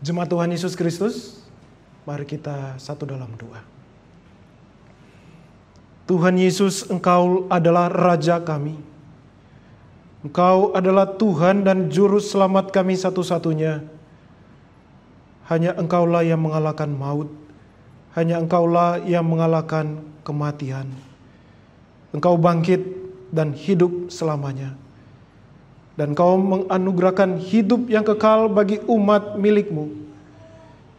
Jemaat Tuhan Yesus Kristus, mari kita satu dalam doa. Tuhan Yesus, Engkau adalah Raja kami. Engkau adalah Tuhan dan Juru Selamat kami satu-satunya. Hanya Engkaulah yang mengalahkan maut. Hanya Engkaulah yang mengalahkan kematian. Engkau bangkit dan hidup selamanya. Dan Engkau menganugerahkan hidup yang kekal bagi umat milik-Mu,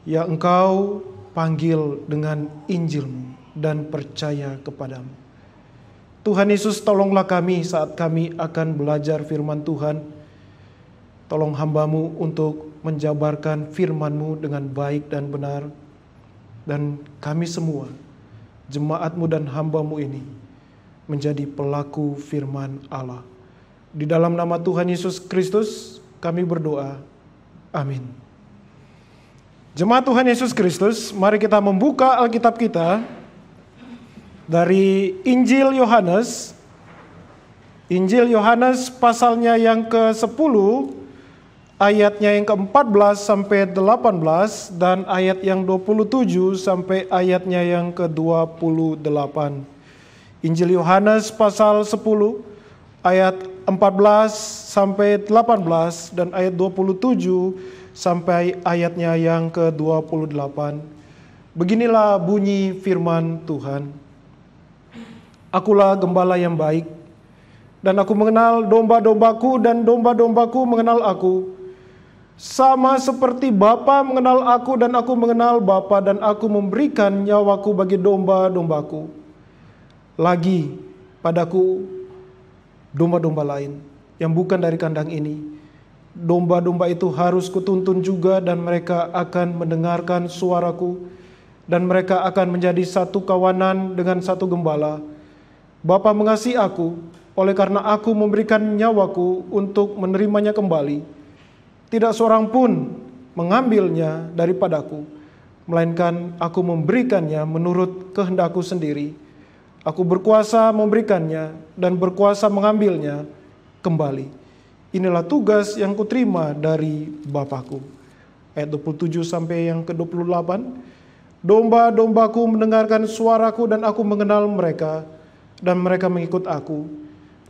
yang Engkau panggil dengan Injil-Mu dan percaya kepadamu. Tuhan Yesus, tolonglah kami saat kami akan belajar firman Tuhan. Tolong hamba-Mu untuk menjabarkan firman-Mu dengan baik dan benar. Dan kami semua, jemaat-Mu dan hamba-Mu ini, menjadi pelaku firman Allah. Di dalam nama Tuhan Yesus Kristus kami berdoa. Amin. Jemaat Tuhan Yesus Kristus, mari kita membuka Alkitab kita dari Injil Yohanes. Injil Yohanes pasalnya yang ke-10, ayatnya yang ke-14 sampai 18 dan ayat yang 27 sampai ayatnya yang ke-28. Injil Yohanes pasal 10 ayat 14 sampai 18 dan ayat 27 sampai ayatnya yang ke-28. Beginilah bunyi firman Tuhan. Akulah gembala yang baik, dan aku mengenal domba-dombaku dan domba-dombaku mengenal aku. Sama seperti Bapa mengenal aku dan aku mengenal Bapa, dan aku memberikan nyawaku bagi domba-dombaku. Lagi padaku domba-domba lain yang bukan dari kandang ini. Domba-domba itu harus kutuntun juga, dan mereka akan mendengarkan suaraku, dan mereka akan menjadi satu kawanan dengan satu gembala. Bapa mengasihi aku, oleh karena aku memberikan nyawaku untuk menerimanya kembali. Tidak seorang pun mengambilnya daripadaku, melainkan aku memberikannya menurut kehendakku sendiri. Aku berkuasa memberikannya dan berkuasa mengambilnya kembali. Inilah tugas yang kuterima dari Bapakku. Ayat 27 sampai yang ke-28. Domba-dombaku mendengarkan suaraku dan aku mengenal mereka, dan mereka mengikut aku.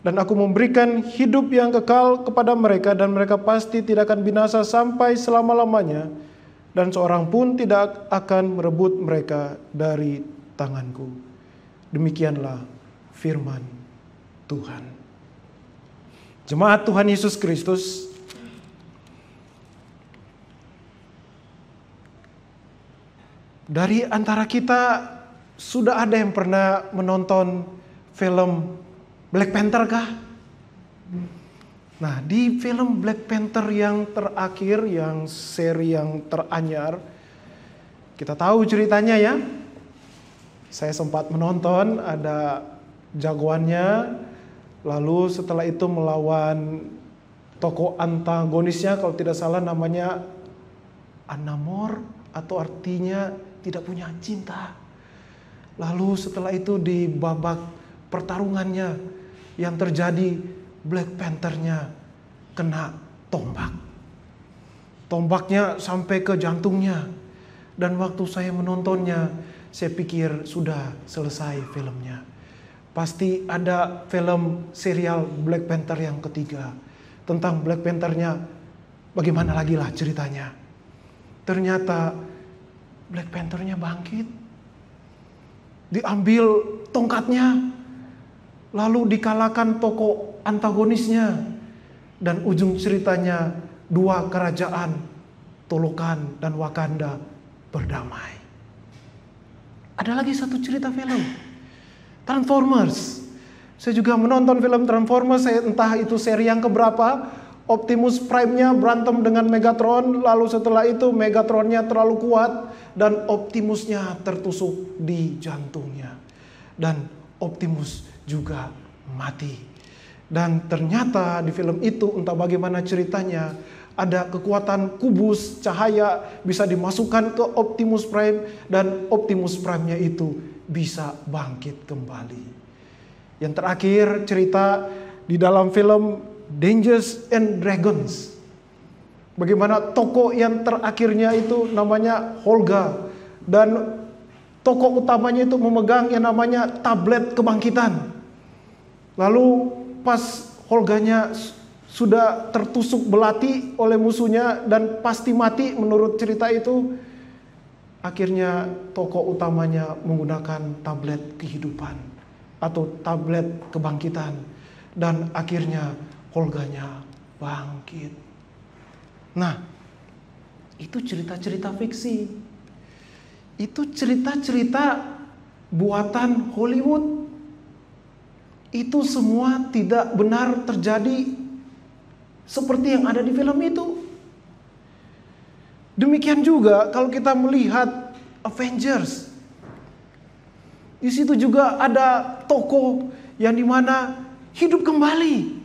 Dan aku memberikan hidup yang kekal kepada mereka, dan mereka pasti tidak akan binasa sampai selama-lamanya, dan seorang pun tidak akan merebut mereka dari tanganku. Demikianlah firman Tuhan. Jemaat Tuhan Yesus Kristus, dari antara kita sudah ada yang pernah menonton film Black Panther kah? Nah, di film Black Panther yang terakhir, yang seri yang teranyar, kita tahu ceritanya ya. Saya sempat menonton, ada jagoannya, lalu setelah itu melawan tokoh antagonisnya, kalau tidak salah namanya Namor, atau artinya tidak punya cinta. Lalu setelah itu di babak pertarungannya yang terjadi, Black Panther-nya kena tombak. Tombaknya sampai ke jantungnya. Dan waktu saya menontonnya, saya pikir sudah selesai filmnya. Pasti ada film serial Black Panther yang ketiga. Tentang Black Panther-nya, bagaimana lagi lah ceritanya. Ternyata Black Panther-nya bangkit. Diambil tongkatnya, lalu dikalahkan tokoh antagonisnya, dan ujung ceritanya dua kerajaan, Tolokan dan Wakanda, berdamai. Ada lagi satu cerita film, Transformers. Saya juga menonton film Transformers, entah itu seri yang keberapa. Optimus Prime-nya berantem dengan Megatron, lalu setelah itu Megatron-nya terlalu kuat dan Optimus-nya tertusuk di jantungnya. Dan Optimus juga mati. Dan ternyata di film itu, entah bagaimana ceritanya, ada kekuatan kubus cahaya bisa dimasukkan ke Optimus Prime, dan Optimus Prime-nya itu bisa bangkit kembali. Yang terakhir cerita di dalam film Dungeons and Dragons. Bagaimana tokoh yang terakhirnya itu namanya Holga, dan tokoh utamanya itu memegang yang namanya tablet kebangkitan. Lalu pas Holganya sudah tertusuk belati oleh musuhnya dan pasti mati menurut cerita itu, akhirnya tokoh utamanya menggunakan tablet kehidupan atau tablet kebangkitan, dan akhirnya Holganya bangkit. Nah, itu cerita-cerita fiksi. Itu cerita-cerita buatan Hollywood. Itu semua tidak benar terjadi seperti yang ada di film itu. Demikian juga kalau kita melihat Avengers. Di situ juga ada tokoh yang dimana hidup kembali.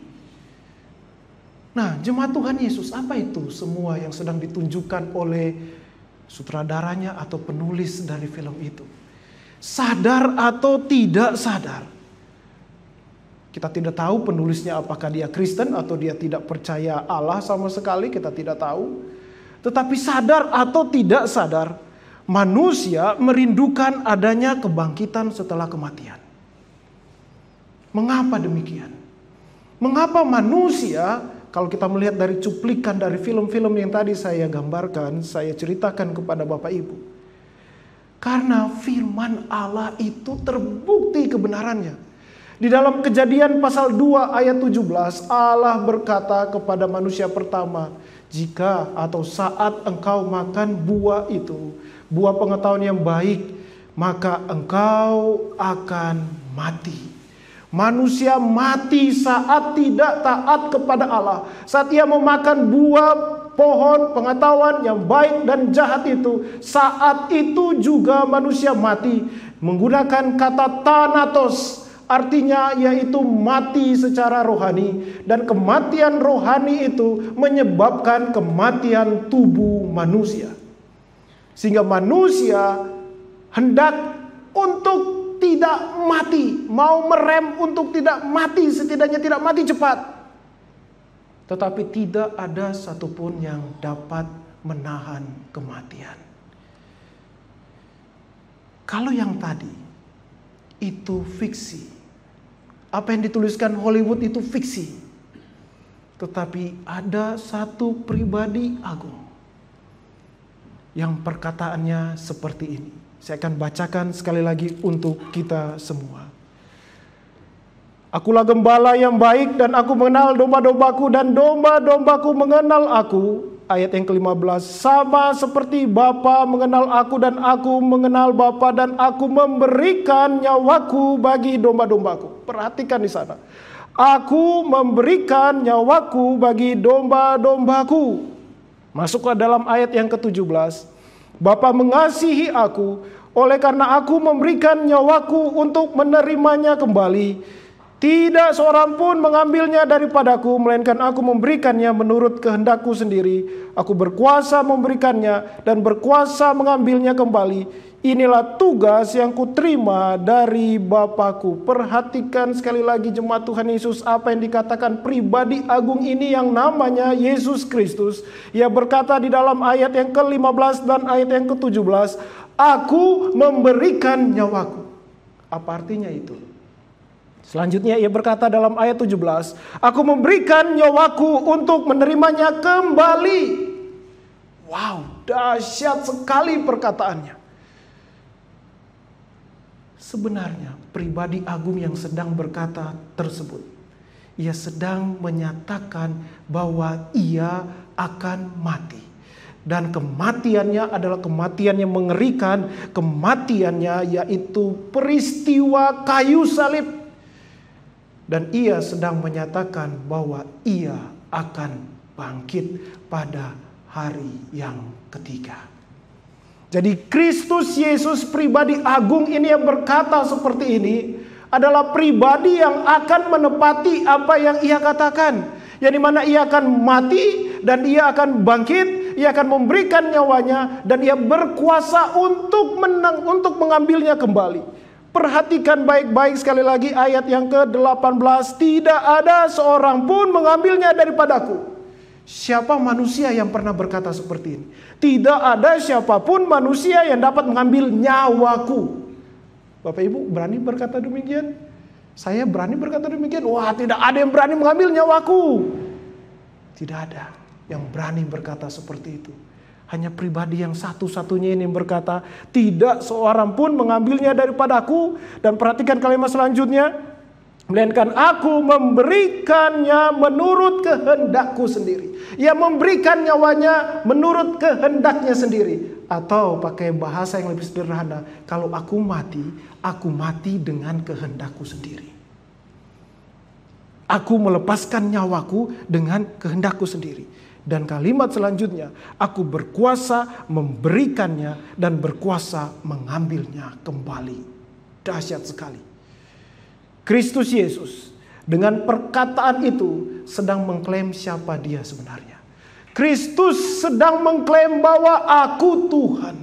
Nah, jemaat Tuhan Yesus, apa itu semua yang sedang ditunjukkan oleh sutradaranya atau penulis dari film itu? Sadar atau tidak sadar? Kita tidak tahu penulisnya apakah dia Kristen atau dia tidak percaya Allah sama sekali, kita tidak tahu. Tetapi sadar atau tidak sadar, manusia merindukan adanya kebangkitan setelah kematian. Mengapa demikian? Mengapa manusia, kalau kita melihat dari cuplikan dari film-film yang tadi saya gambarkan, saya ceritakan kepada Bapak Ibu. Karena firman Allah itu terbukti kebenarannya. Di dalam Kejadian pasal 2 ayat 17, Allah berkata kepada manusia pertama, jika atau saat engkau makan buah itu, buah pengetahuan yang baik, maka engkau akan mati. Manusia mati saat tidak taat kepada Allah. Saat ia memakan buah pohon pengetahuan yang baik dan jahat itu, saat itu juga manusia mati. Menggunakan kata thanatos, artinya yaitu mati secara rohani. Dan kematian rohani itu menyebabkan kematian tubuh manusia. Sehingga manusia hendak untuk tidak mati, mau merem untuk tidak mati, setidaknya tidak mati cepat. Tetapi tidak ada satupun yang dapat menahan kematian. Kalau yang tadi itu fiksi, apa yang dituliskan Hollywood itu fiksi. Tetapi ada satu pribadi agung yang perkataannya seperti ini. Saya akan bacakan sekali lagi untuk kita semua. Akulah gembala yang baik dan aku mengenal domba-dombaku dan domba-dombaku mengenal aku. Ayat yang ke-15, sama seperti Bapa mengenal aku dan aku mengenal Bapa dan aku memberikan nyawaku bagi domba-dombaku. Perhatikan di sana. Aku memberikan nyawaku bagi domba-dombaku. Masuklah dalam ayat yang ke-17. Bapa mengasihi aku, oleh karena aku memberikan nyawaku untuk menerimanya kembali. Tidak seorang pun mengambilnya daripadaku, melainkan aku memberikannya menurut kehendakku sendiri. Aku berkuasa memberikannya dan berkuasa mengambilnya kembali. Inilah tugas yang kuterima dari Bapakku. Perhatikan sekali lagi jemaat Tuhan Yesus, apa yang dikatakan pribadi agung ini yang namanya Yesus Kristus. Ia berkata di dalam ayat yang ke-15 dan ayat yang ke-17, aku memberikan nyawaku. Apa artinya itu? Selanjutnya ia berkata dalam ayat 17, aku memberikan nyawaku untuk menerimanya kembali. Wow, dahsyat sekali perkataannya. Sebenarnya pribadi agung yang sedang berkata tersebut, ia sedang menyatakan bahwa ia akan mati. Dan kematiannya adalah kematian yang mengerikan. Kematiannya yaitu peristiwa kayu salib. Dan ia sedang menyatakan bahwa ia akan bangkit pada hari yang ketiga. Jadi Kristus Yesus pribadi agung ini yang berkata seperti ini adalah pribadi yang akan menepati apa yang ia katakan. Yang dimana ia akan mati dan ia akan bangkit, ia akan memberikan nyawanya dan ia berkuasa untuk mengambilnya kembali. Perhatikan baik-baik sekali lagi ayat yang ke-18. Tidak ada seorang pun mengambilnya daripadaku. Siapa manusia yang pernah berkata seperti ini? Tidak ada siapapun manusia yang dapat mengambil nyawaku. Bapak Ibu berani berkata demikian? Saya berani berkata demikian? Wah, tidak ada yang berani mengambil nyawaku. Tidak ada yang berani berkata seperti itu. Hanya pribadi yang satu-satunya ini yang berkata, tidak seorang pun mengambilnya daripadaku. Dan perhatikan kalimat selanjutnya. Melainkan aku memberikannya menurut kehendakku sendiri. Ia memberikan nyawanya menurut kehendaknya sendiri. Atau pakai bahasa yang lebih sederhana, kalau aku mati dengan kehendakku sendiri. Aku melepaskan nyawaku dengan kehendakku sendiri. Dan kalimat selanjutnya, aku berkuasa memberikannya dan berkuasa mengambilnya kembali. Dahsyat sekali. Kristus Yesus dengan perkataan itu sedang mengklaim siapa dia sebenarnya. Kristus sedang mengklaim bahwa aku Tuhan.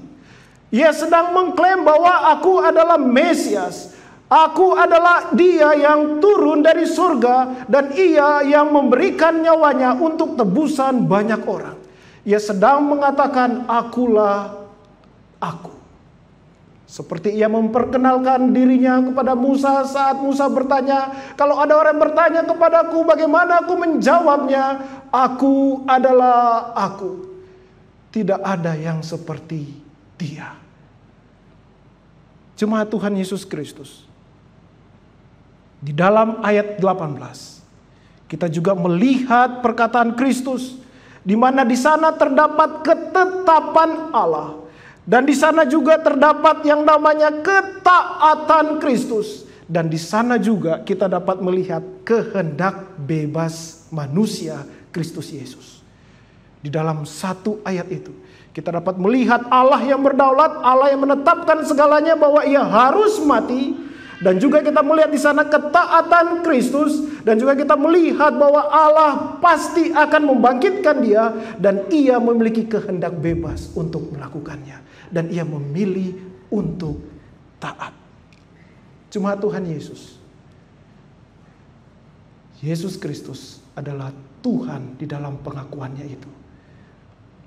Ia sedang mengklaim bahwa aku adalah Mesias. Aku adalah dia yang turun dari surga dan ia yang memberikan nyawanya untuk tebusan banyak orang. Ia sedang mengatakan akulah aku. Seperti ia memperkenalkan dirinya kepada Musa saat Musa bertanya, kalau ada orang bertanya kepadaku bagaimana aku menjawabnya, aku adalah aku. Tidak ada yang seperti dia. Jemaat Tuhan Yesus Kristus. Di dalam ayat 18, kita juga melihat perkataan Kristus, di mana di sana terdapat ketetapan Allah. Dan di sana juga terdapat yang namanya ketaatan Kristus. Dan di sana juga kita dapat melihat kehendak bebas manusia Kristus Yesus. Di dalam satu ayat itu kita dapat melihat Allah yang berdaulat, Allah yang menetapkan segalanya bahwa ia harus mati. Dan juga kita melihat di sana ketaatan Kristus. Dan juga kita melihat bahwa Allah pasti akan membangkitkan dia. Dan ia memiliki kehendak bebas untuk melakukannya. Dan ia memilih untuk taat. Jemaat Tuhan Yesus. Yesus Kristus adalah Tuhan di dalam pengakuannya itu.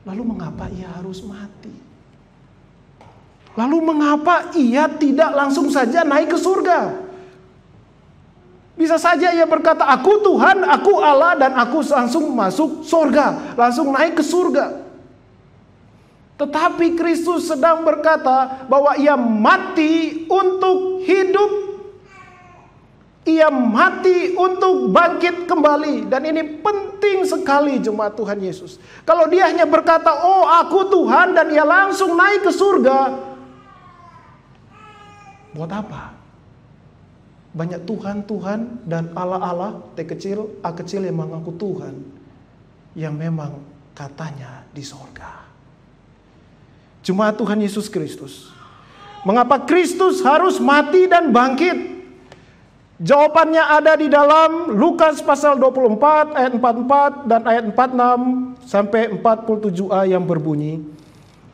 Lalu mengapa ia harus mati? Lalu mengapa ia tidak langsung saja naik ke surga? Bisa saja ia berkata, aku Tuhan, aku Allah, dan aku langsung masuk surga. Langsung naik ke surga. Tetapi Kristus sedang berkata bahwa ia mati untuk hidup. Ia mati untuk bangkit kembali. Dan ini penting sekali jemaat Tuhan Yesus. Kalau dia hanya berkata, oh aku Tuhan, dan ia langsung naik ke surga. Buat apa? Banyak Tuhan dan Allah T kecil, A kecil yang mengaku Tuhan. Yang memang katanya di surga. Jemaat Tuhan Yesus Kristus. Mengapa Kristus harus mati dan bangkit? Jawabannya ada di dalam Lukas pasal 24 ayat 44 dan ayat 46 sampai 47a yang berbunyi,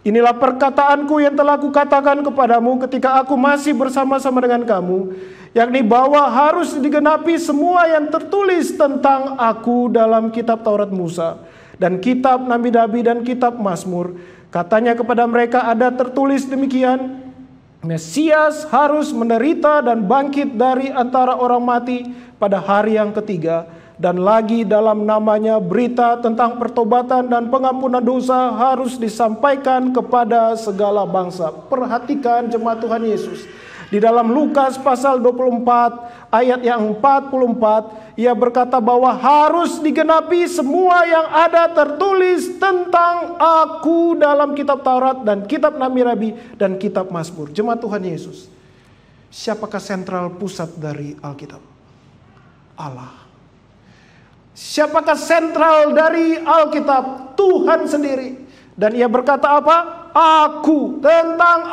inilah perkataanku yang telah kukatakan kepadamu ketika aku masih bersama-sama dengan kamu, yakni bahwa harus digenapi semua yang tertulis tentang aku dalam kitab Taurat Musa dan kitab Nabi-Nabi dan kitab Mazmur. Katanya kepada mereka ada tertulis demikian, Mesias harus menderita dan bangkit dari antara orang mati pada hari yang ketiga. Dan lagi dalam namanya berita tentang pertobatan dan pengampunan dosa harus disampaikan kepada segala bangsa. Perhatikan jemaat Tuhan Yesus. Di dalam Lukas pasal 24 ayat yang 44, ia berkata bahwa harus digenapi semua yang ada tertulis tentang aku dalam kitab Taurat dan kitab Nabi-Nabi dan kitab Mazmur. Jemaat Tuhan Yesus. Siapakah sentral pusat dari Alkitab? Allah. Siapakah sentral dari Alkitab? Tuhan sendiri. Dan ia berkata apa? Aku, tentang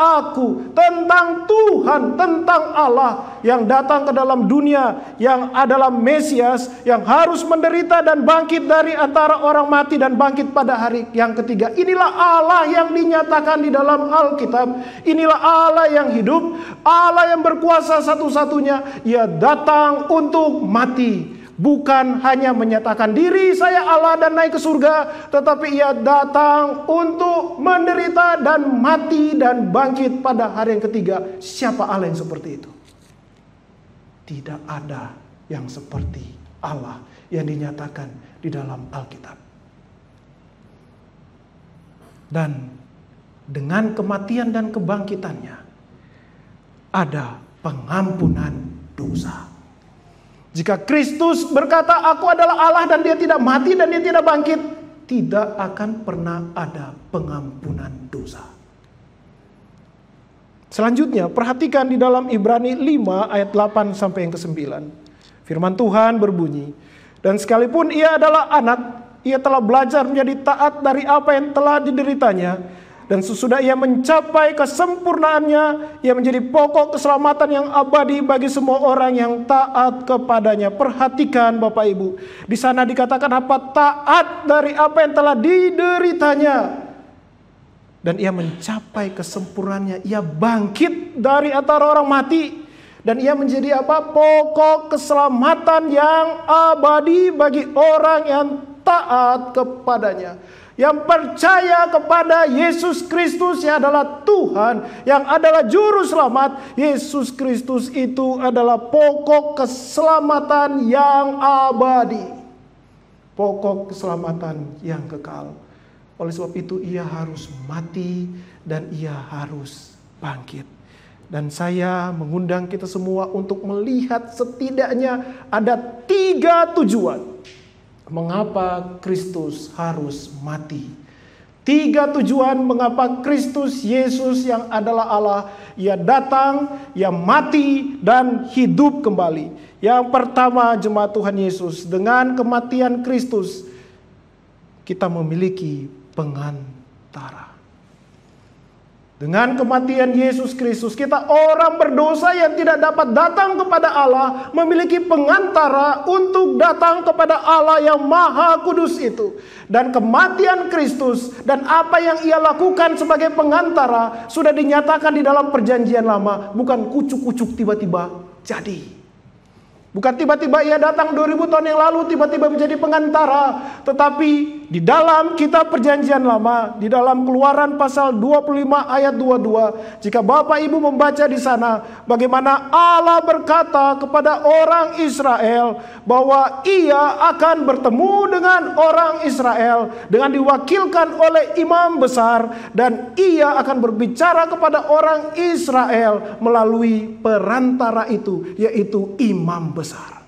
Tuhan, tentang Allah yang datang ke dalam dunia, yang adalah Mesias, yang harus menderita dan bangkit dari antara orang mati dan bangkit pada hari yang ketiga. Inilah Allah yang dinyatakan di dalam Alkitab. Inilah Allah yang hidup, Allah yang berkuasa satu-satunya. Ia datang untuk mati, bukan hanya menyatakan diri saya Allah dan naik ke surga, tetapi ia datang untuk menderita dan mati dan bangkit pada hari yang ketiga. Siapa Allah yang seperti itu? Tidak ada yang seperti Allah yang dinyatakan di dalam Alkitab. Dan dengan kematian dan kebangkitannya ada pengampunan dosa. Jika Kristus berkata aku adalah Allah dan dia tidak mati dan dia tidak bangkit, tidak akan pernah ada pengampunan dosa. Selanjutnya perhatikan di dalam Ibrani 5 ayat 8 sampai yang ke-9. Firman Tuhan berbunyi, dan sekalipun ia adalah anak, ia telah belajar menjadi taat dari apa yang telah dideritanya. Dan sesudah ia mencapai kesempurnaannya, ia menjadi pokok keselamatan yang abadi bagi semua orang yang taat kepadanya. Perhatikan Bapak Ibu, di sana dikatakan apa? Taat dari apa yang telah dideritanya. Dan ia mencapai kesempurnaannya, ia bangkit dari antara orang mati. Dan ia menjadi apa? Pokok keselamatan yang abadi bagi orang yang taat kepadanya. Yang percaya kepada Yesus Kristus yang adalah Tuhan, yang adalah Juru Selamat. Yesus Kristus itu adalah pokok keselamatan yang abadi. Pokok keselamatan yang kekal. Oleh sebab itu ia harus mati dan ia harus bangkit. Dan saya mengundang kita semua untuk melihat setidaknya ada 3 tujuan mengapa Kristus harus mati. 3 tujuan mengapa Kristus Yesus yang adalah Allah, ia datang, ia mati dan hidup kembali. Yang pertama, jemaat Tuhan Yesus, dengan kematian Kristus kita memiliki pengantara. Dengan kematian Yesus Kristus, kita orang berdosa yang tidak dapat datang kepada Allah, memiliki pengantara untuk datang kepada Allah yang Maha Kudus itu. Dan kematian Kristus dan apa yang ia lakukan sebagai pengantara sudah dinyatakan di dalam perjanjian lama. Bukan kucuk-kucuk tiba-tiba jadi. Bukan tiba-tiba ia datang 2000 tahun yang lalu tiba-tiba menjadi pengantara. Tetapi di dalam kitab perjanjian lama, di dalam Keluaran pasal 25 ayat 22, jika Bapak Ibu membaca di sana, bagaimana Allah berkata kepada orang Israel bahwa ia akan bertemu dengan orang Israel dengan diwakilkan oleh imam besar, dan ia akan berbicara kepada orang Israel melalui perantara itu, yaitu imam besar.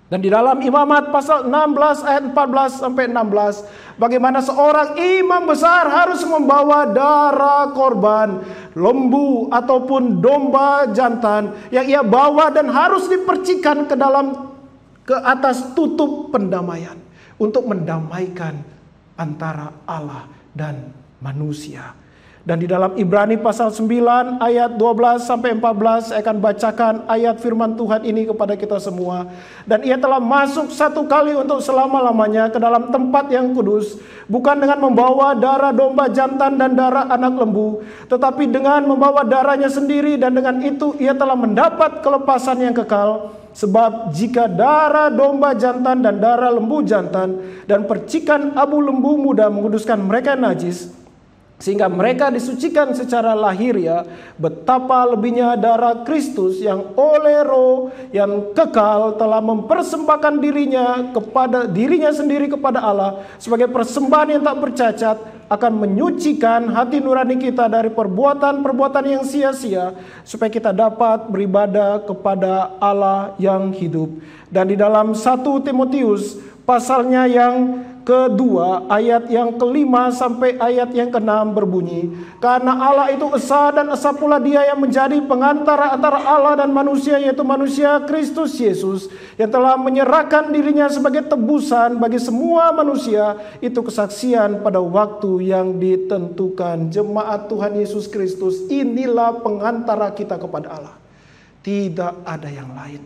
Dan di dalam Imamat pasal 16 ayat 14 sampai 16, bagaimana seorang imam besar harus membawa darah korban lembu ataupun domba jantan yang ia bawa dan harus dipercikan ke atas tutup pendamaian untuk mendamaikan antara Allah dan manusia. Dan di dalam Ibrani pasal 9 ayat 12 sampai 14 saya akan bacakan ayat firman Tuhan ini kepada kita semua. Dan ia telah masuk 1 kali untuk selama-lamanya ke dalam tempat yang kudus, bukan dengan membawa darah domba jantan dan darah anak lembu, tetapi dengan membawa darahnya sendiri, dan dengan itu ia telah mendapat kelepasan yang kekal. Sebab jika darah domba jantan dan darah lembu jantan dan percikan abu lembu muda menguduskan mereka yang najis, sehingga mereka disucikan secara lahiriah, betapa lebihnya darah Kristus yang oleh Roh yang kekal telah mempersembahkan dirinya sendiri kepada Allah sebagai persembahan yang tak bercacat, akan menyucikan hati nurani kita dari perbuatan-perbuatan yang sia-sia, supaya kita dapat beribadah kepada Allah yang hidup. Dan di dalam 1 Timotius pasalnya yang kedua, ayat yang kelima sampai ayat yang keenam berbunyi, karena Allah itu esa dan esa pula dia yang menjadi pengantara antara Allah dan manusia, yaitu manusia Kristus Yesus, yang telah menyerahkan dirinya sebagai tebusan bagi semua manusia. Itu kesaksian pada waktu yang ditentukan. Jemaat Tuhan Yesus Kristus, inilah pengantara kita kepada Allah. Tidak ada yang lain.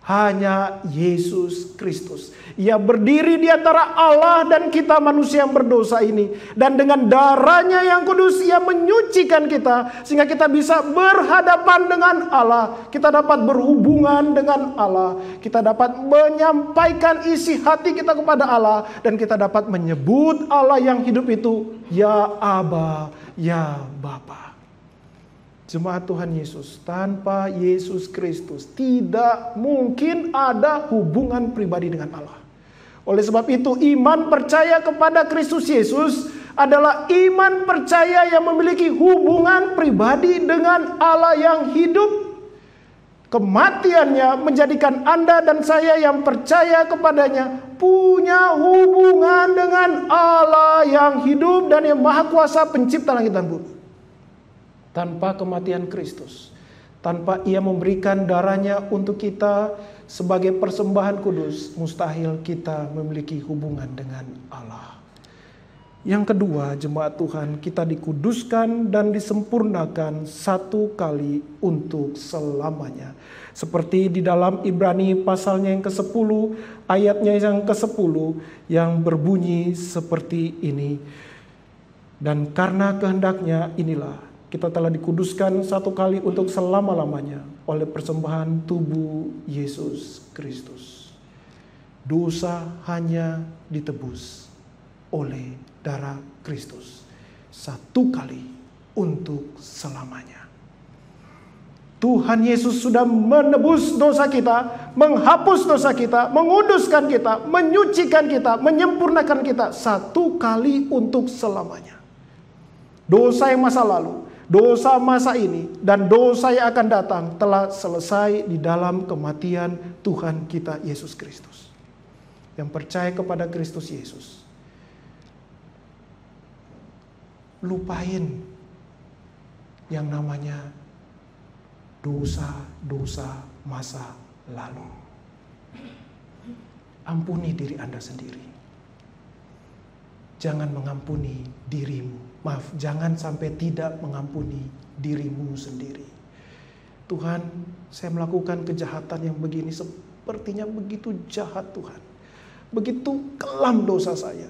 hanya Yesus Kristus. Ia berdiri di antara Allah dan kita manusia yang berdosa ini. Dan dengan darahnya yang kudus ia menyucikan kita. Sehingga kita bisa berhadapan dengan Allah. Kita dapat berhubungan dengan Allah. Kita dapat menyampaikan isi hati kita kepada Allah. Dan kita dapat menyebut Allah yang hidup itu, Ya Aba, Ya Bapa. Jemaat Tuhan Yesus, tanpa Yesus Kristus tidak mungkin ada hubungan pribadi dengan Allah. Oleh sebab itu, iman percaya kepada Kristus Yesus adalah iman percaya yang memiliki hubungan pribadi dengan Allah yang hidup. Kematiannya menjadikan Anda dan saya yang percaya kepadanya punya hubungan dengan Allah yang hidup dan yang maha kuasa pencipta langit dan bumi. Tanpa kematian Kristus, tanpa ia memberikan darahnya untuk kita sebagai persembahan kudus, mustahil kita memiliki hubungan dengan Allah. Yang kedua, jemaat Tuhan, kita dikuduskan dan disempurnakan satu kali untuk selamanya. Seperti di dalam Ibrani pasalnya yang ke-10, ayatnya yang ke-10 yang berbunyi seperti ini. Dan karena kehendaknya inilah kita telah dikuduskan satu kali untuk selama-lamanya oleh persembahan tubuh Yesus Kristus. Dosa hanya ditebus oleh darah Kristus satu kali untuk selamanya. Tuhan Yesus sudah menebus dosa kita, menghapus dosa kita, menguduskan kita, menyucikan kita, menyempurnakan kita satu kali untuk selamanya. Dosa yang masa lalu, dosa masa ini, dan dosa yang akan datang telah selesai di dalam kematian Tuhan kita Yesus Kristus. Yang percaya kepada Kristus Yesus, lupain yang namanya dosa-dosa masa lalu. Ampuni diri Anda sendiri. Jangan mengampuni dirimu. Maaf, jangan sampai tidak mengampuni dirimu sendiri. Tuhan, saya melakukan kejahatan yang begini, sepertinya begitu jahat Tuhan. Begitu kelam dosa saya.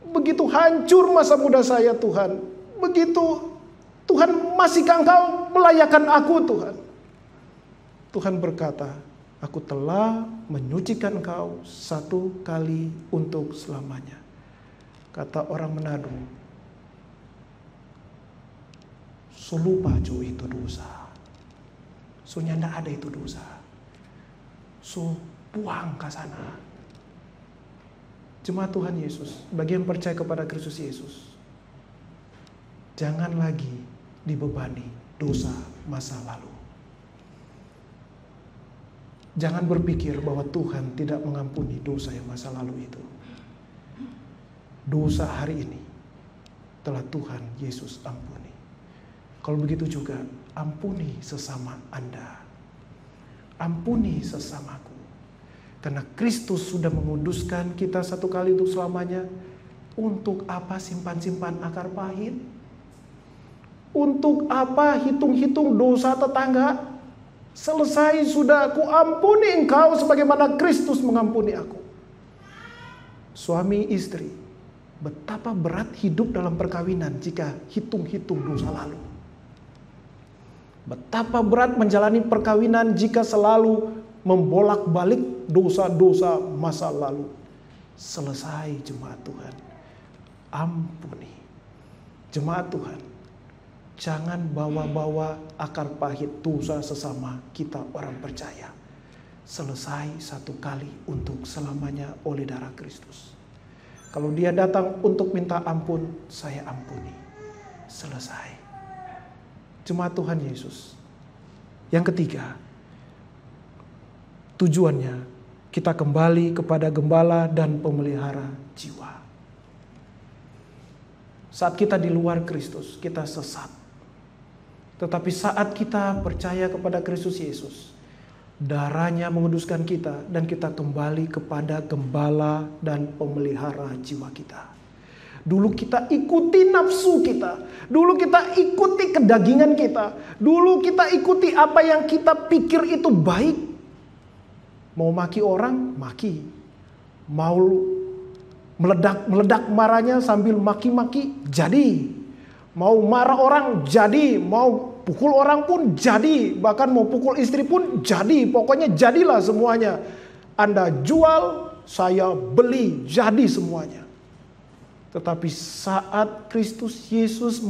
Begitu hancur masa muda saya Tuhan. Begitu Tuhan, masihkah Engkau melayakan aku Tuhan? Tuhan berkata, aku telah menyucikan engkau satu kali untuk selamanya. Kata orang Manado, so lupa jo itu dosa. So nyanda ada itu dosa. So buang ke sana. Jemaat Tuhan Yesus, bagi yang percaya kepada Kristus Yesus, jangan lagi dibebani dosa masa lalu. Jangan berpikir bahwa Tuhan tidak mengampuni dosa yang masa lalu itu. Dosa hari ini telah Tuhan Yesus ampuni. Kalau begitu juga, ampuni sesama Anda. Ampuni sesamaku. Karena Kristus sudah menguduskan kita satu kali untuk selamanya. Untuk apa simpan-simpan akar pahit? Untuk apa hitung-hitung dosa tetangga? Selesai sudah, aku ampuni engkau sebagaimana Kristus mengampuni aku. Suami istri, betapa berat hidup dalam perkawinan jika hitung-hitung dosa lalu. Betapa berat menjalani perkawinan jika selalu membolak-balik dosa-dosa masa lalu. Selesai jemaat Tuhan, ampuni. Jemaat Tuhan, jangan bawa-bawa akar pahit dosa sesama kita orang percaya. Selesai satu kali untuk selamanya oleh darah Kristus. Kalau dia datang untuk minta ampun, saya ampuni. Selesai. Jemaat Tuhan Yesus. Yang ketiga, tujuannya kita kembali kepada gembala dan pemelihara jiwa. Saat kita di luar Kristus, kita sesat. Tetapi saat kita percaya kepada Kristus Yesus, darahnya menguduskan kita dan kita kembali kepada gembala dan pemelihara jiwa kita. Dulu kita ikuti nafsu kita. Dulu kita ikuti kedagingan kita. Dulu kita ikuti apa yang kita pikir itu baik. Mau maki orang, maki. Mau meledak marahnya sambil maki-maki, jadi. Mau marah orang, jadi. Mau pukul orang pun, jadi. Bahkan mau pukul istri pun, jadi. Pokoknya jadilah semuanya. Anda jual, saya beli, jadi semuanya. Tetapi saat Kristus Yesus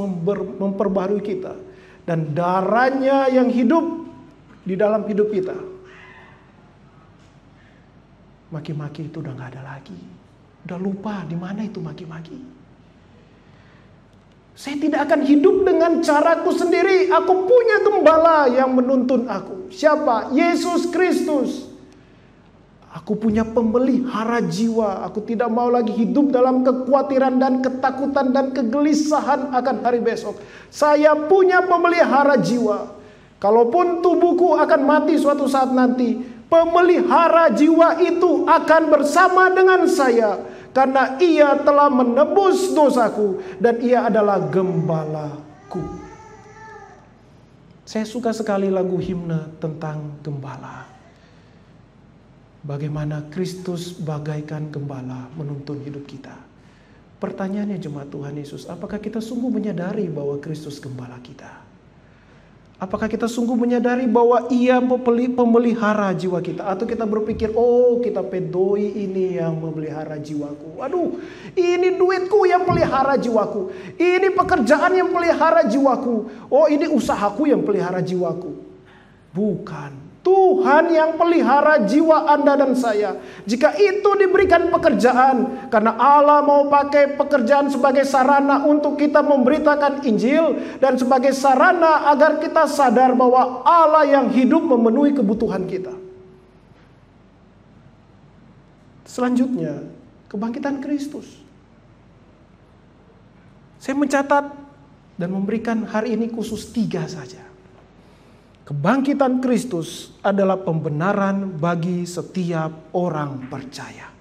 memperbarui kita, dan darahnya yang hidup di dalam hidup kita, maki-maki itu udah gak ada lagi. Udah lupa di mana itu maki-maki. Saya tidak akan hidup dengan caraku sendiri. Aku punya gembala yang menuntun aku. Siapa? Yesus Kristus. Aku punya pemelihara jiwa. Aku tidak mau lagi hidup dalam kekhawatiran dan ketakutan dan kegelisahan akan hari besok. Saya punya pemelihara jiwa. Kalaupun tubuhku akan mati suatu saat nanti, pemelihara jiwa itu akan bersama dengan saya. Karena ia telah menebus dosaku dan ia adalah gembalaku. Saya suka sekali lagu himne tentang gembala. Bagaimana Kristus bagaikan gembala menuntun hidup kita. Pertanyaannya jemaat Tuhan Yesus, apakah kita sungguh menyadari bahwa Kristus gembala kita? Apakah kita sungguh menyadari bahwa ia pemelihara jiwa kita? Atau kita berpikir, oh kita pedoi ini yang memelihara jiwaku. Aduh, ini duitku yang pelihara jiwaku. Ini pekerjaan yang pelihara jiwaku. Oh ini usahaku yang pelihara jiwaku. Bukan. Tuhan yang pelihara jiwa Anda dan saya. Jika itu diberikan pekerjaan, karena Allah mau pakai pekerjaan sebagai sarana untuk kita memberitakan Injil, dan sebagai sarana agar kita sadar bahwa Allah yang hidup memenuhi kebutuhan kita. Selanjutnya, kebangkitan Kristus. Saya mencatat dan memberikan hari ini khusus 3 saja. Kebangkitan Kristus adalah pembenaran bagi setiap orang percaya.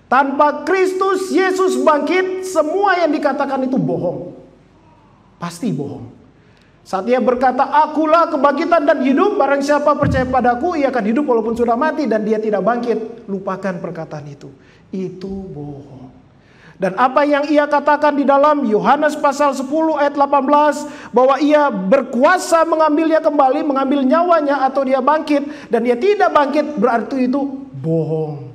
Tanpa Kristus Yesus bangkit, semua yang dikatakan itu bohong. Pasti bohong. Saat ia berkata, akulah kebangkitan dan hidup, barang siapa percaya padaku, ia akan hidup walaupun sudah mati, dan dia tidak bangkit. Lupakan perkataan itu. Itu bohong. Dan apa yang ia katakan di dalam Yohanes pasal 10 ayat 18, bahwa ia berkuasa mengambilnya kembali, mengambil nyawanya atau dia bangkit, dan dia tidak bangkit, berarti itu bohong.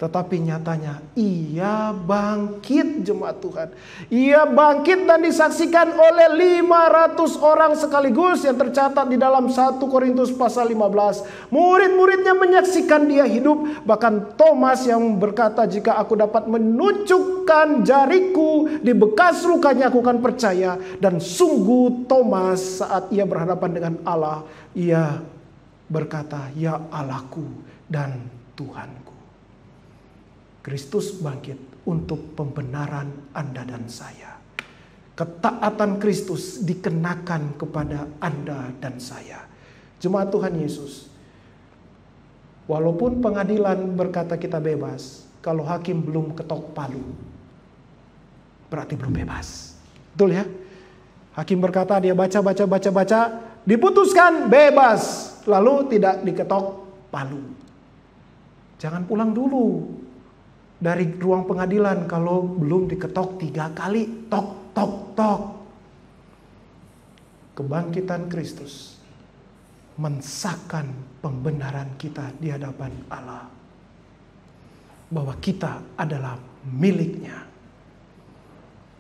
Tetapi nyatanya ia bangkit, jemaat Tuhan. Ia bangkit dan disaksikan oleh 500 orang sekaligus yang tercatat di dalam 1 Korintus pasal 15. Murid-muridnya menyaksikan dia hidup. Bahkan Thomas yang berkata, jika aku dapat menunjukkan jariku di bekas lukanya, aku akan percaya. Dan sungguh Thomas saat ia berhadapan dengan Allah, ia berkata, ya Allahku dan Tuhanku. Kristus bangkit untuk pembenaran Anda dan saya. Ketaatan Kristus dikenakan kepada Anda dan saya. Jemaat Tuhan Yesus, walaupun pengadilan berkata kita bebas, kalau hakim belum ketok palu, berarti belum bebas. Betul ya? Hakim berkata, dia baca, diputuskan bebas, lalu tidak diketok palu. Jangan pulang dulu dari ruang pengadilan kalau belum diketok 3 kali, tok, tok, tok. Kebangkitan Kristus mensahkan pembenaran kita di hadapan Allah, bahwa kita adalah miliknya.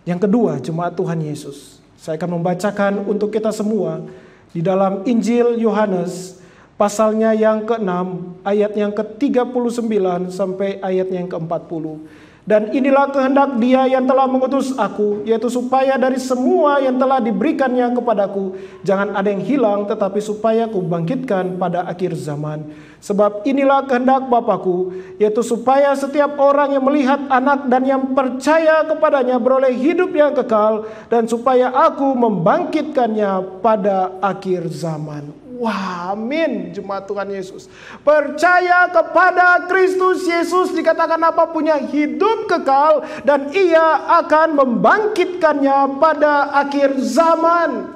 Yang kedua, jemaat Tuhan Yesus, saya akan membacakan untuk kita semua di dalam Injil Yohanes pasalnya yang ke-6, ayat yang ke-39 sampai ayat yang ke-40. Dan inilah kehendak Dia yang telah mengutus aku, yaitu supaya dari semua yang telah diberikannya kepadaku, jangan ada yang hilang, tetapi supaya ku bangkitkan pada akhir zaman. Sebab inilah kehendak Bapa-Ku, yaitu supaya setiap orang yang melihat Anak dan yang percaya kepadanya beroleh hidup yang kekal, dan supaya aku membangkitkannya pada akhir zaman. Wah, amin, jemaat Tuhan Yesus. Percaya kepada Kristus Yesus dikatakan apa? Punya hidup kekal, dan ia akan membangkitkannya pada akhir zaman.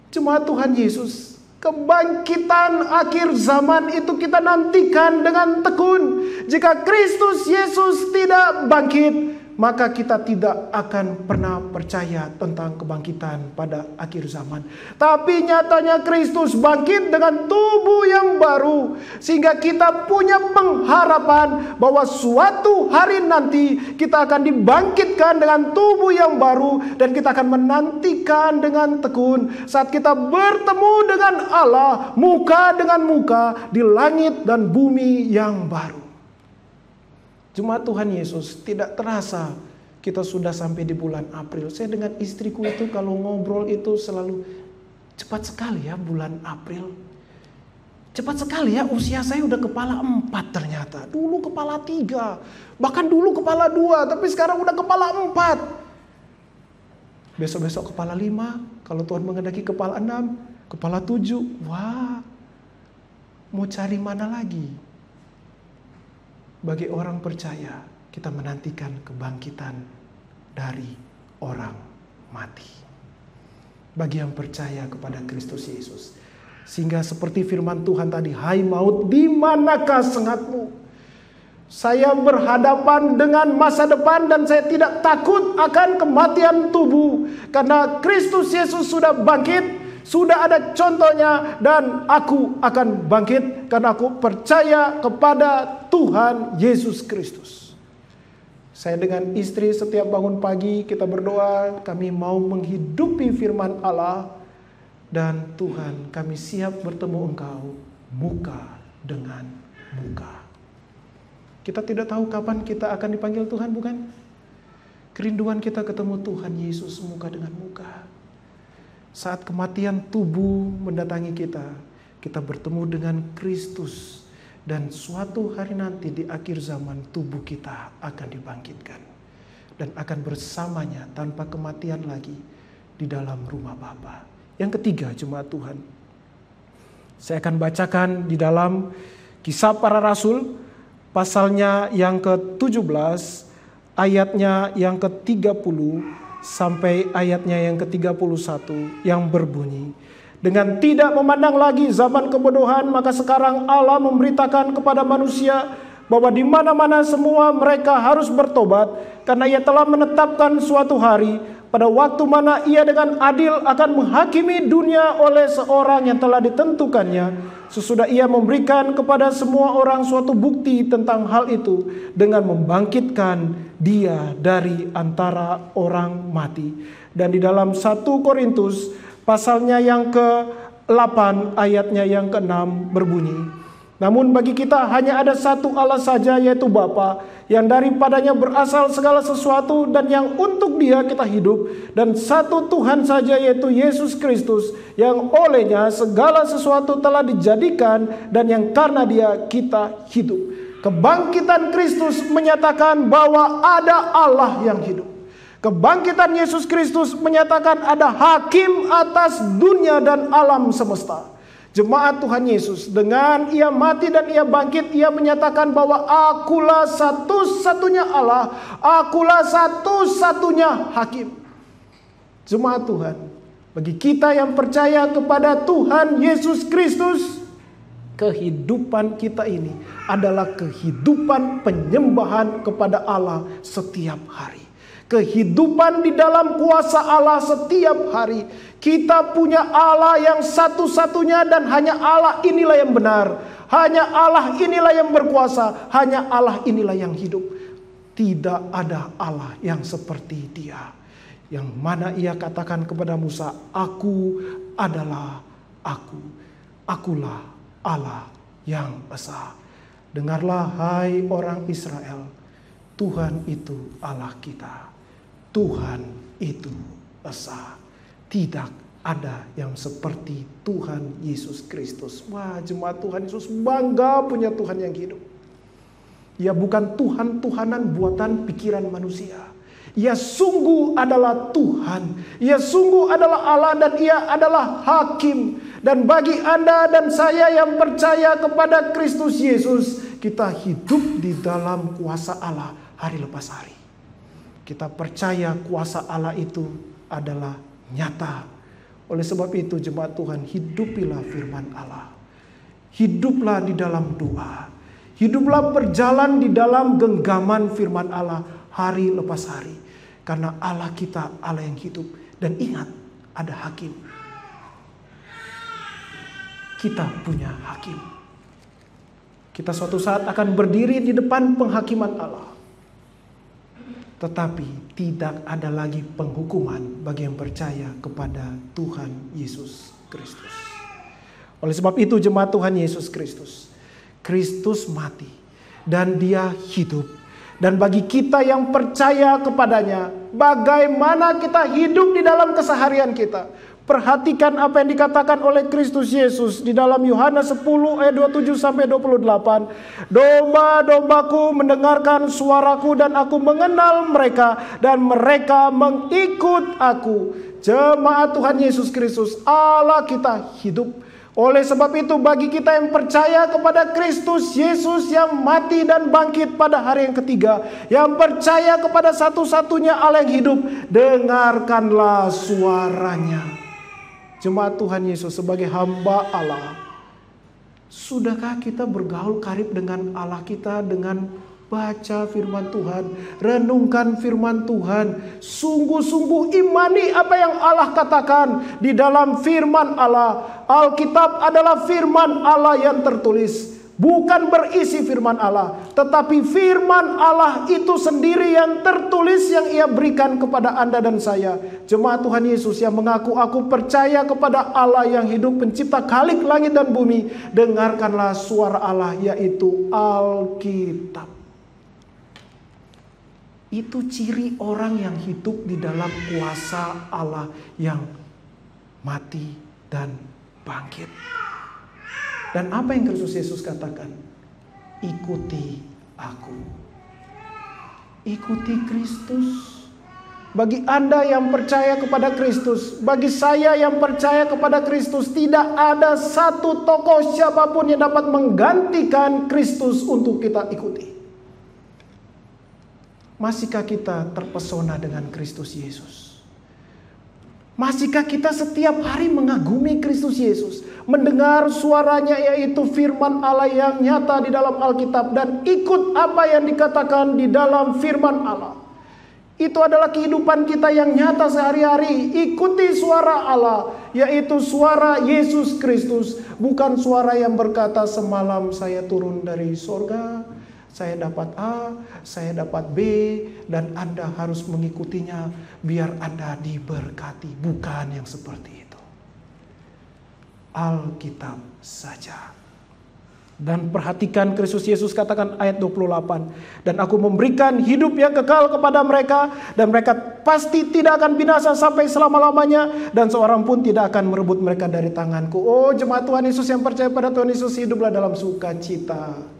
Jemaat Tuhan Yesus, Kebangkitan akhir zaman itu kita nantikan dengan tekun. Jika Kristus Yesus tidak bangkit, maka kita tidak akan pernah percaya tentang kebangkitan pada akhir zaman. Tapi nyatanya Kristus bangkit dengan tubuh yang baru, sehingga kita punya pengharapan bahwa suatu hari nanti kita akan dibangkitkan dengan tubuh yang baru, dan kita akan menantikan dengan tekun saat kita bertemu dengan Allah muka dengan muka di langit dan bumi yang baru. Jemaat Tuhan Yesus, tidak terasa kita sudah sampai di bulan April. Saya dengan istriku itu kalau ngobrol itu selalu cepat sekali ya bulan April. Cepat sekali ya, usia saya udah kepala 4 ternyata. Dulu kepala 3, bahkan dulu kepala 2, tapi sekarang udah kepala 4. Besok-besok kepala 5, kalau Tuhan menghendaki kepala 6, kepala 7. Wah, mau cari mana lagi? Bagi orang percaya, kita menantikan kebangkitan dari orang mati. Bagi yang percaya kepada Kristus Yesus. Sehingga seperti firman Tuhan tadi, hai maut, di manakah sengatmu? Saya berhadapan dengan masa depan dan saya tidak takut akan kematian tubuh. Karena Kristus Yesus sudah bangkit. Sudah ada contohnya, dan aku akan bangkit karena aku percaya kepada Tuhan Yesus Kristus. Saya dengan istri setiap bangun pagi kita berdoa, kami mau menghidupi firman Allah, dan Tuhan, kami siap bertemu Engkau muka dengan muka. Kita tidak tahu kapan kita akan dipanggil Tuhan, bukan? Kerinduan kita ketemu Tuhan Yesus muka dengan muka. Saat kematian tubuh mendatangi kita, kita bertemu dengan Kristus. Dan suatu hari nanti di akhir zaman tubuh kita akan dibangkitkan. Dan akan bersamanya tanpa kematian lagi di dalam rumah Bapa. Yang ketiga, jemaat Tuhan. Saya akan bacakan di dalam Kisah Para Rasul, pasalnya yang ke-17, ayatnya yang ke-30, sampai ayatnya yang ke-31 yang berbunyi, dengan tidak memandang lagi zaman kebodohan, maka sekarang Allah memberitakan kepada manusia bahwa di mana-mana semua mereka harus bertobat, karena Ia telah menetapkan suatu hari pada waktu mana Ia dengan adil akan menghakimi dunia oleh seorang yang telah ditentukannya, sesudah Ia memberikan kepada semua orang suatu bukti tentang hal itu dengan membangkitkan Dia dari antara orang mati. Dan di dalam 1 Korintus pasalnya yang ke-8 ayatnya yang ke-6 berbunyi, namun bagi kita hanya ada satu Allah saja, yaitu Bapa, yang daripadanya berasal segala sesuatu dan yang untuk Dia kita hidup, dan satu Tuhan saja, yaitu Yesus Kristus, yang olehnya segala sesuatu telah dijadikan dan yang karena Dia kita hidup. Kebangkitan Kristus menyatakan bahwa ada Allah yang hidup. Kebangkitan Yesus Kristus menyatakan ada hakim atas dunia dan alam semesta. Jemaat Tuhan Yesus, dengan Ia mati dan Ia bangkit, Ia menyatakan bahwa akulah satu-satunya Allah, akulah satu-satunya hakim. Jemaat Tuhan, bagi kita yang percaya kepada Tuhan Yesus Kristus, kehidupan kita ini adalah kehidupan penyembahan kepada Allah setiap hari. Kehidupan di dalam kuasa Allah setiap hari. Kita punya Allah yang satu-satunya, dan hanya Allah inilah yang benar. Hanya Allah inilah yang berkuasa. Hanya Allah inilah yang hidup. Tidak ada Allah yang seperti Dia. Yang mana Ia katakan kepada Musa, aku adalah aku. Akulah Allah yang esa. Dengarlah hai orang Israel, Tuhan itu Allah kita. Tuhan itu esa. Tidak ada yang seperti Tuhan Yesus Kristus. Wah, jemaat Tuhan Yesus bangga punya Tuhan yang hidup. Ia bukan Tuhan-Tuhanan buatan pikiran manusia. Ia sungguh adalah Tuhan. Ia sungguh adalah Allah, dan Ia adalah hakim. Dan bagi Anda dan saya yang percaya kepada Kristus Yesus, kita hidup di dalam kuasa Allah hari lepas hari. Kita percaya kuasa Allah itu adalah nyata, Oleh sebab itu jemaat Tuhan, hidupilah firman Allah. Hiduplah di dalam doa. Hiduplah berjalan di dalam genggaman firman Allah hari lepas hari. Karena Allah kita Allah yang hidup. Dan ingat, ada hakim. Kita punya hakim. Kita suatu saat akan berdiri di depan penghakiman Allah. Tetapi tidak ada lagi penghukuman bagi yang percaya kepada Tuhan Yesus Kristus. Oleh sebab itu jemaat Tuhan Yesus Kristus, Kristus mati dan Dia hidup. Dan bagi kita yang percaya kepadanya, bagaimana kita hidup di dalam keseharian kita. Perhatikan apa yang dikatakan oleh Kristus Yesus di dalam Yohanes 10 ayat 27 sampai 28. Domba-dombaku mendengarkan suaraku dan aku mengenal mereka dan mereka mengikut aku. Jemaat Tuhan Yesus Kristus, Allah kita hidup. Oleh sebab itu bagi kita yang percaya kepada Kristus Yesus yang mati dan bangkit pada hari yang ketiga, yang percaya kepada satu-satunya Allah yang hidup, dengarkanlah suaranya. Jemaat Tuhan Yesus, sebagai hamba Allah, sudahkah kita bergaul karib dengan Allah kita dengan baca firman Tuhan, renungkan firman Tuhan, sungguh-sungguh imani apa yang Allah katakan di dalam firman Allah. Alkitab adalah firman Allah yang tertulis, bukan berisi firman Allah, tetapi firman Allah itu sendiri yang tertulis yang Ia berikan kepada Anda dan saya. Jemaat Tuhan Yesus yang mengaku, aku percaya kepada Allah yang hidup, pencipta khalik langit dan bumi, dengarkanlah suara Allah, yaitu Alkitab. Itu ciri orang yang hidup di dalam kuasa Allah yang mati dan bangkit. Dan apa yang Kristus Yesus katakan? Ikuti aku. Ikuti Kristus. Bagi Anda yang percaya kepada Kristus, bagi saya yang percaya kepada Kristus, tidak ada satu tokoh siapapun yang dapat menggantikan Kristus untuk kita ikuti. Masihkah kita terpesona dengan Kristus Yesus? Masihkah kita setiap hari mengagumi Kristus Yesus, mendengar suaranya yaitu firman Allah yang nyata di dalam Alkitab, dan ikut apa yang dikatakan di dalam firman Allah? Itu adalah kehidupan kita yang nyata sehari-hari. Ikuti suara Allah, yaitu suara Yesus Kristus, bukan suara yang berkata semalam saya turun dari sorga, saya dapat A, saya dapat B, dan Anda harus mengikutinya biar Anda diberkati. Bukan yang seperti itu. Alkitab saja. Dan perhatikan Kristus Yesus katakan ayat 28. Dan aku memberikan hidup yang kekal kepada mereka, dan mereka pasti tidak akan binasa sampai selama-lamanya, dan seorang pun tidak akan merebut mereka dari tanganku. Oh jemaat Tuhan Yesus yang percaya pada Tuhan Yesus, hiduplah dalam sukacita.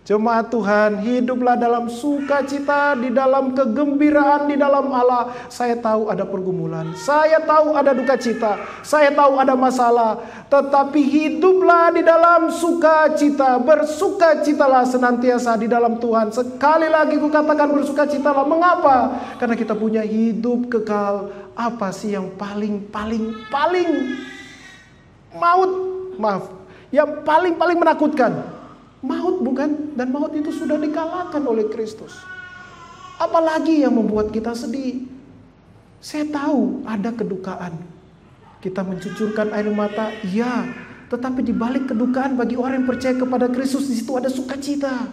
Jemaat Tuhan, hiduplah dalam sukacita, di dalam kegembiraan di dalam Allah. Saya tahu ada pergumulan, saya tahu ada duka cita, saya tahu ada masalah, tetapi hiduplah di dalam sukacita. Bersukacitalah senantiasa di dalam Tuhan. Sekali lagi kukatakan bersukacitalah. Mengapa? Karena kita punya hidup kekal. Apa sih yang paling yang paling menakutkan? Maut, bukan? Dan maut itu sudah dikalahkan oleh Kristus. Apalagi yang membuat kita sedih? Saya tahu ada kedukaan. Kita mencucurkan air mata, ya. Tetapi di balik kedukaan bagi orang yang percaya kepada Kristus, di situ ada sukacita.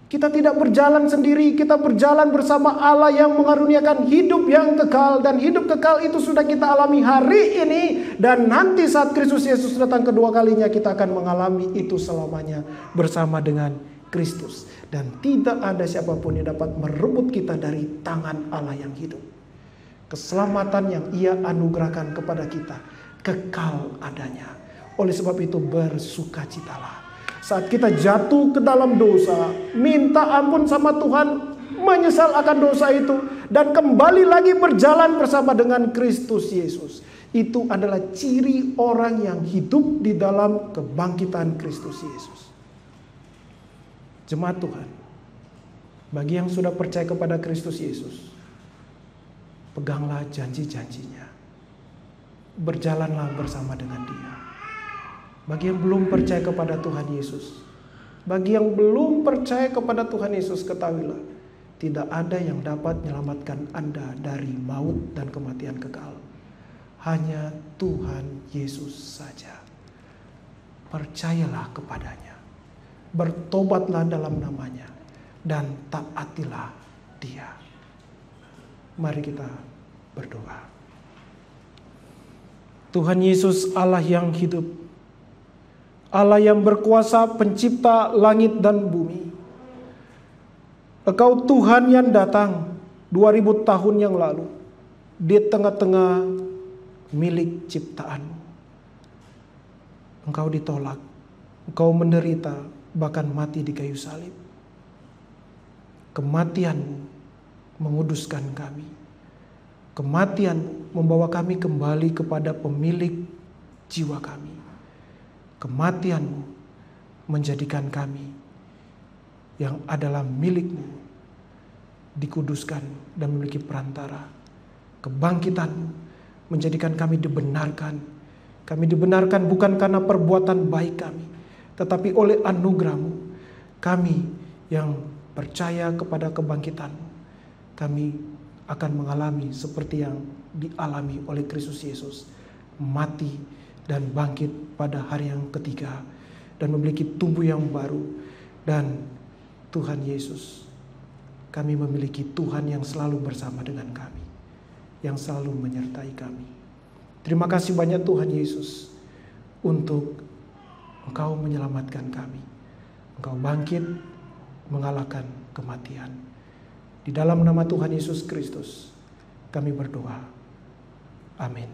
Kita tidak berjalan sendiri, kita berjalan bersama Allah yang mengaruniakan hidup yang kekal. Dan hidup kekal itu sudah kita alami hari ini. Dan nanti saat Kristus Yesus datang kedua kalinya, kita akan mengalami itu selamanya bersama dengan Kristus. Dan tidak ada siapapun yang dapat merebut kita dari tangan Allah yang hidup. Keselamatan yang Ia anugerahkan kepada kita kekal adanya. Oleh sebab itu bersukacitalah. Saat kita jatuh ke dalam dosa, minta ampun sama Tuhan, menyesal akan dosa itu, dan kembali lagi berjalan bersama dengan Kristus Yesus. Itu adalah ciri orang yang hidup di dalam kebangkitan Kristus Yesus. Jemaat Tuhan, bagi yang sudah percaya kepada Kristus Yesus, peganglah janji-janjinya. berjalanlah bersama dengan Dia. Bagi yang belum percaya kepada Tuhan Yesus, bagi yang belum percaya kepada Tuhan Yesus, ketahuilah, tidak ada yang dapat menyelamatkan Anda dari maut dan kematian kekal. Hanya Tuhan Yesus saja. Percayalah kepadanya, bertobatlah dalam namanya, dan taatilah Dia. Mari kita berdoa. Tuhan Yesus, Allah yang hidup, Allah yang berkuasa, pencipta langit dan bumi. Engkau Tuhan yang datang 2000 tahun yang lalu di tengah-tengah milik ciptaanmu. Engkau ditolak, engkau menderita, bahkan mati di kayu salib. Kematianmu menguduskan kami. Kematianmu membawa kami kembali kepada pemilik jiwa kami. Kematianmu menjadikan kami yang adalah milikmu dikuduskan dan memiliki perantara. Kebangkitanmu menjadikan kami dibenarkan. Kami dibenarkan bukan karena perbuatan baik kami, tetapi oleh anugerah-Mu. Kami yang percaya kepada kebangkitan-Mu, kami akan mengalami seperti yang dialami oleh Kristus Yesus, mati dan bangkit pada hari yang ketiga, dan memiliki tubuh yang baru. Dan Tuhan Yesus, kami memiliki Tuhan yang selalu bersama dengan kami, yang selalu menyertai kami. Terima kasih banyak Tuhan Yesus untuk Engkau menyelamatkan kami. Engkau bangkit mengalahkan kematian. Di dalam nama Tuhan Yesus Kristus kami berdoa. Amin.